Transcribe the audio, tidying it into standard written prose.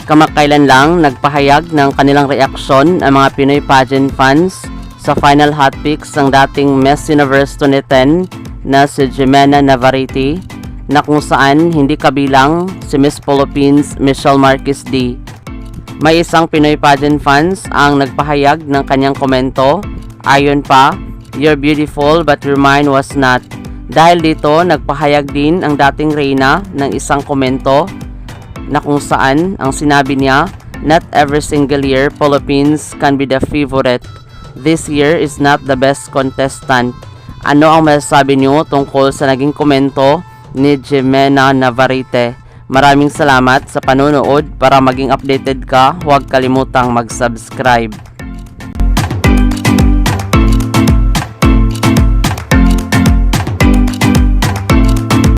Kamakailan lang nagpahayag ng kanilang reaksyon ang mga Pinoy pageant fans sa final hot picks ng dating Miss Universe 2010 na si Jimena Navarrete, na kung saan hindi kabilang si Miss Philippines Michelle Marquez D. May isang Pinoy pageant fans ang nagpahayag ng kanyang komento. Ayon pa, "You're beautiful but your mind was not." Dahil dito, nagpahayag din ang dating reyna ng isang komento na kung saan ang sinabi niya, "Not every single year Philippines can be the favorite. This year is not the best contestant." Ano ang masasabi niyo tungkol sa naging komento ni Jimena Navarrete? Maraming salamat sa panonood. Para maging updated ka, huwag kalimutang mag-subscribe.